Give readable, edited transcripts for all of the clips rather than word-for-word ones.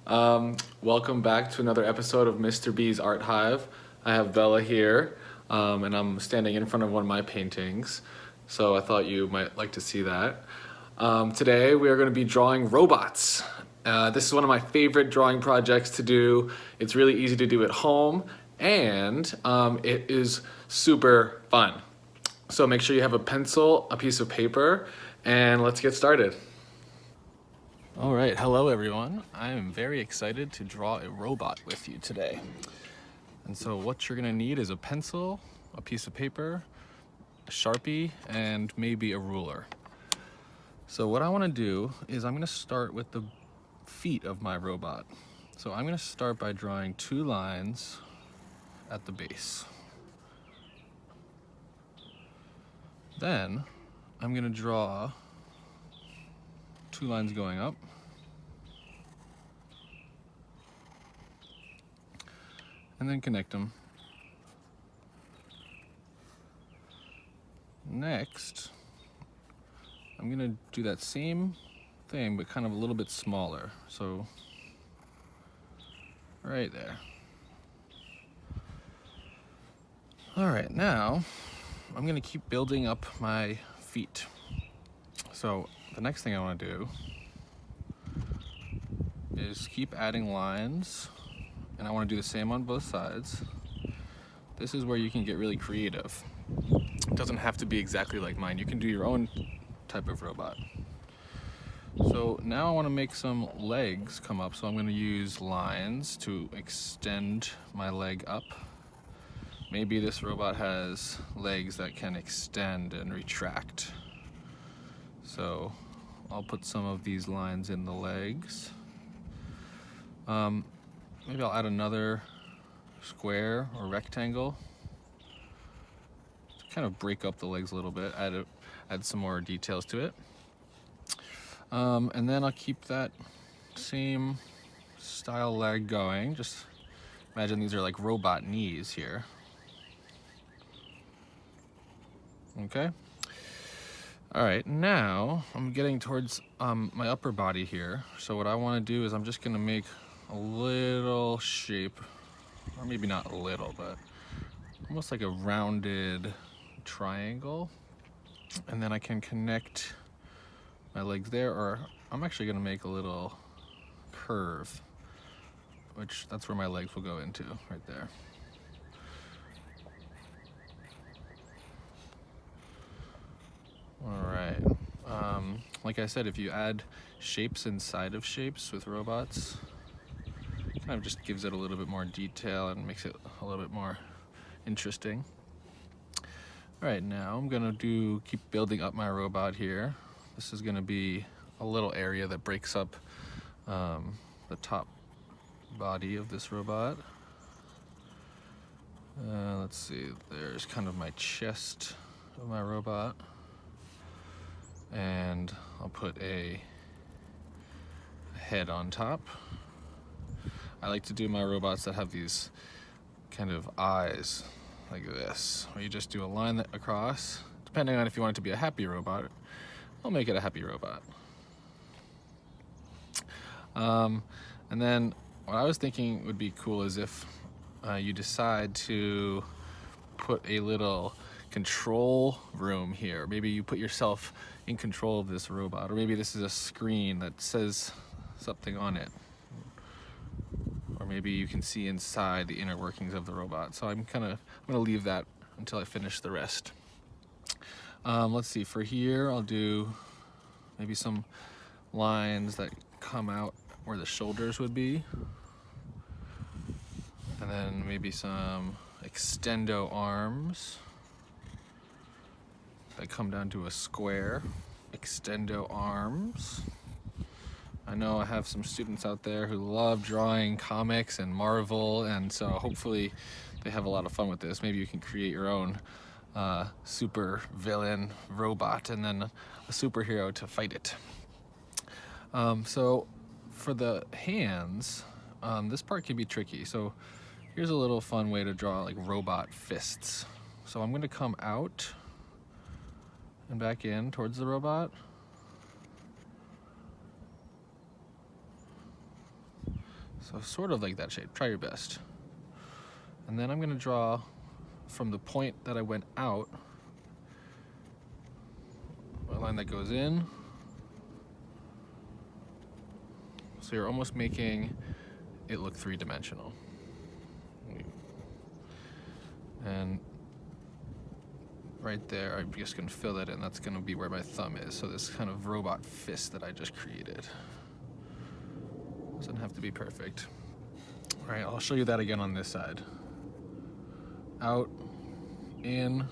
Welcome back to another episode of Mr. B's Art Hive. I have Bella here, and I'm standing in front of one of my paintings, so I thought you might like to see that. Today we are going to be drawing robots. This is one of my favorite drawing projects to do. It's really easy to do at home, and it is super fun. So make sure you have a pencil, a piece of paper, and let's get started. All right, hello everyone. I am very excited to draw a robot with you today. And so what you're gonna need is a pencil, a piece of paper, a Sharpie, and maybe a ruler. So what I wanna do is I'm gonna start with the feet of my robot. So I'm gonna start by drawing 2 lines at the base. Then I'm gonna draw 2 lines going up. And then connect them. Next, I'm gonna do that same thing, but kind of a little bit smaller. So, right there. All right, now I'm gonna keep building up my feet. So the next thing I wanna do is keep adding lines, and I wanna do the same on both sides. This is where you can get really creative. It doesn't have to be exactly like mine. You can do your own type of robot. So now I want to make some legs come up, so I'm going to use lines to extend my leg up. Maybe this robot has legs that can extend and retract. So I'll put some of these lines in the legs. Maybe I'll add another square or rectangle to kind of break up the legs a little bit, add some more details to it. And then I'll keep that same style leg going. Just imagine these are like robot knees here. Okay. All right, now I'm getting towards my upper body here. So what I want to do is I'm just going to make a little shape, or maybe not a little, but almost like a rounded triangle. And then I can connect my legs there, or I'm actually going to make a little curve, which that's where my legs will go into, right there. All right. Like I said, if you add shapes inside of shapes with robots, it kind of just gives it a little bit more detail and makes it a little bit more interesting. All right, now I'm gonna keep building up my robot here. This is gonna be a little area that breaks up the top body of this robot. Let's see, there's kind of my chest of my robot. And I'll put a head on top. I like to do my robots that have these kind of eyes like this, where you just do a line across. Depending on if you want it to be a happy robot, I'll make it a happy robot. And then what I was thinking would be cool is if you decide to put a little control room here. Maybe you put yourself in control of this robot, or maybe this is a screen that says something on it, or maybe you can see inside the inner workings of the robot. So I'm gonna leave that until I finish the rest. Let's see, for here I'll do maybe some lines that come out where the shoulders would be, and then maybe some extendo arms that come down to a square. Extendo arms. I know I have some students out there who love drawing comics and Marvel, and so hopefully they have a lot of fun with this. Maybe you can create your own super villain robot and then a superhero to fight it. So for the hands, this part can be tricky. So here's a little fun way to draw like robot fists. So I'm going to come out and back in towards the robot. So sort of like that shape, try your best. And then I'm gonna draw from the point that I went out, a line that goes in. So you're almost making it look three-dimensional. And right there, I'm just gonna fill that in. That's gonna be where my thumb is. So this kind of robot fist that I just created. Doesn't have to be perfect. All right, I'll show you that again on this side. Out, in,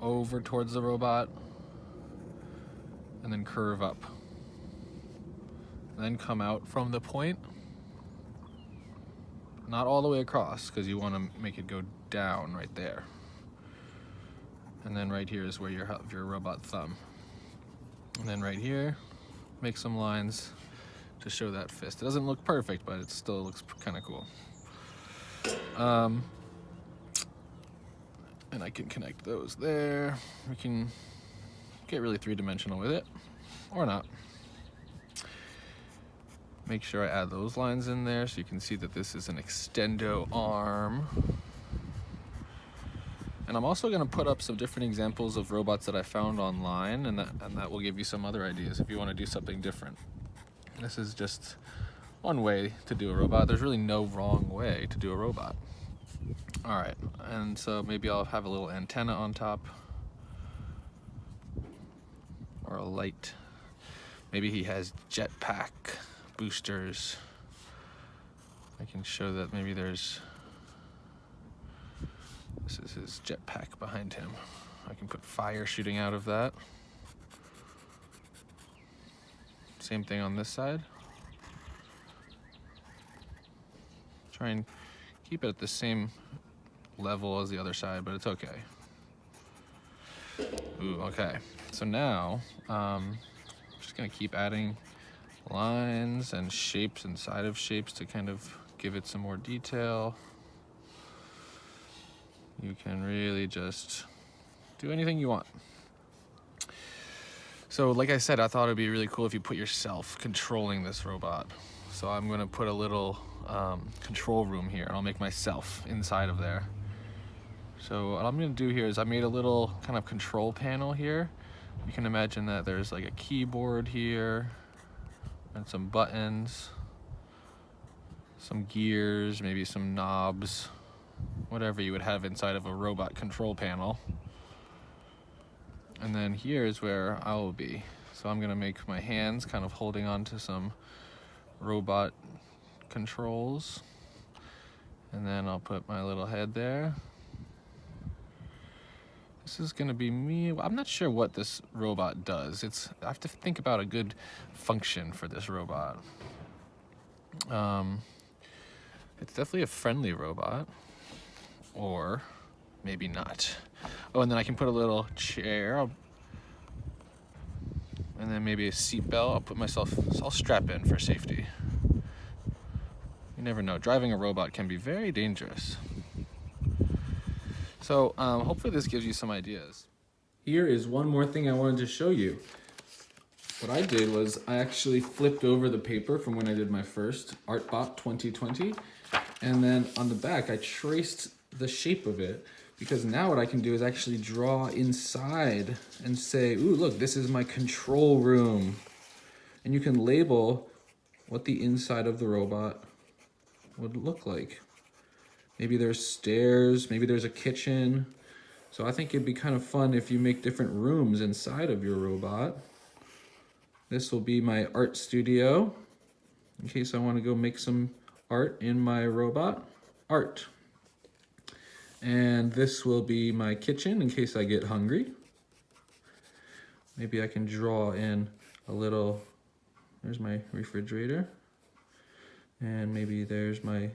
over towards the robot, and then curve up. And then come out from the point, not all the way across, because you want to make it go down right there. And then right here is where you have your robot thumb. And then right here, make some lines to show that fist. It doesn't look perfect, but it still looks kind of cool. And I can connect those there. We can get really three-dimensional with it, or not. Make sure I add those lines in there so you can see that this is an extendo arm. And I'm also gonna put up some different examples of robots that I found online, and that will give you some other ideas if you wanna do something different. This is just one way to do a robot. There's really no wrong way to do a robot. All right, and so maybe I'll have a little antenna on top, or a light. Maybe he has jetpack boosters. I can show that maybe this is his jetpack behind him. I can put fire shooting out of that. Same thing on this side. Try and keep it at the same level as the other side, but it's okay. Ooh, okay. So now, I'm just gonna keep adding lines and shapes inside of shapes to kind of give it some more detail. You can really just do anything you want. So like I said, I thought it'd be really cool if you put yourself controlling this robot. So I'm gonna put a little control room here, and I'll make myself inside of there. So what I'm gonna do here is I made a little kind of control panel here. You can imagine that there's like a keyboard here and some buttons, some gears, maybe some knobs, whatever you would have inside of a robot control panel. And then here's where I will be. So I'm gonna make my hands kind of holding on to some robot controls. And then I'll put my little head there. This is gonna be me. I'm not sure what this robot does. I have to think about a good function for this robot. It's definitely a friendly robot, or maybe not. Oh, and then I can put a little chair, and then maybe a seat belt. I'll strap in for safety. You never know, driving a robot can be very dangerous. So hopefully this gives you some ideas. Here is one more thing I wanted to show you. What I did was I actually flipped over the paper from when I did my first ArtBot 2020, and then on the back I traced the shape of it, because now what I can do is actually draw inside and say, ooh, look, this is my control room. And you can label what the inside of the robot would look like. Maybe there's stairs, maybe there's a kitchen. So I think it'd be kind of fun if you make different rooms inside of your robot. This will be my art studio, in case I want to go make some art in my robot. Art. And this will be my kitchen in case I get hungry. Maybe I can draw in a little, there's my refrigerator. And maybe there's my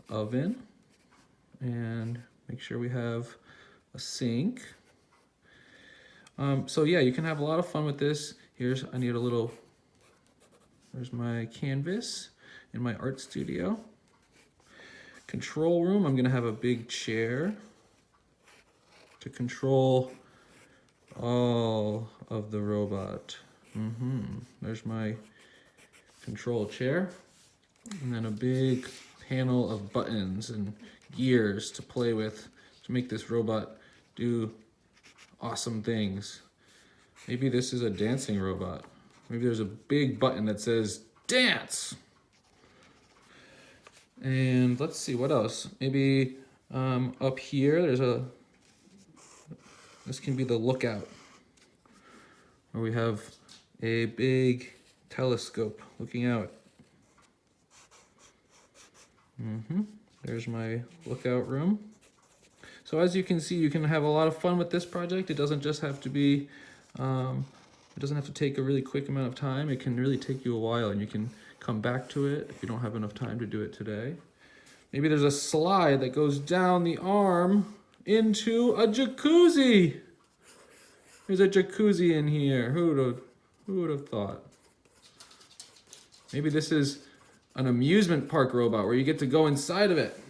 oven. And make sure we have a sink. So yeah, you can have a lot of fun with this. There's my canvas in my art studio. Control room, I'm gonna have a big chair to control all of the robot. There's my control chair. And then a big panel of buttons and gears to play with to make this robot do awesome things. Maybe this is a dancing robot. Maybe there's a big button that says dance. And let's see, what else? Maybe up here, this can be the lookout, where we have a big telescope looking out. There's my lookout room. So as you can see, you can have a lot of fun with this project. It doesn't just have to be, it doesn't have to take a really quick amount of time. It can really take you a while, and you can come back to it if you don't have enough time to do it today. Maybe there's a slide that goes down the arm into a jacuzzi. There's a jacuzzi in here. Who would have thought? Maybe this is an amusement park robot where you get to go inside of it.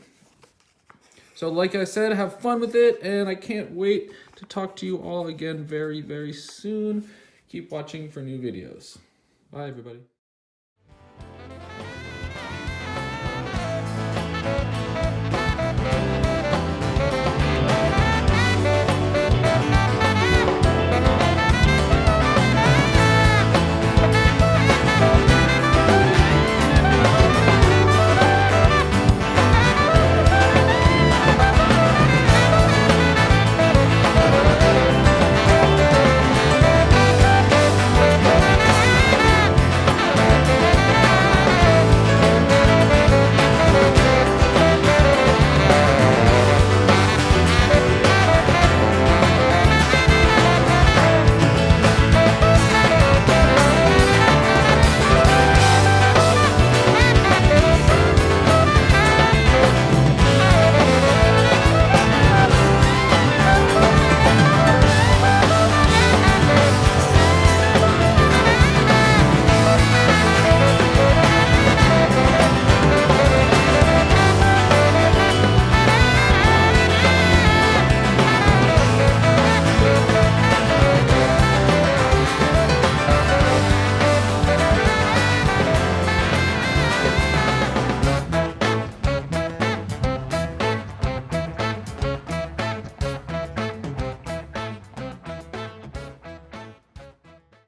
So like I said, have fun with it, and I can't wait to talk to you all again very, very soon. Keep watching for new videos. Bye, everybody.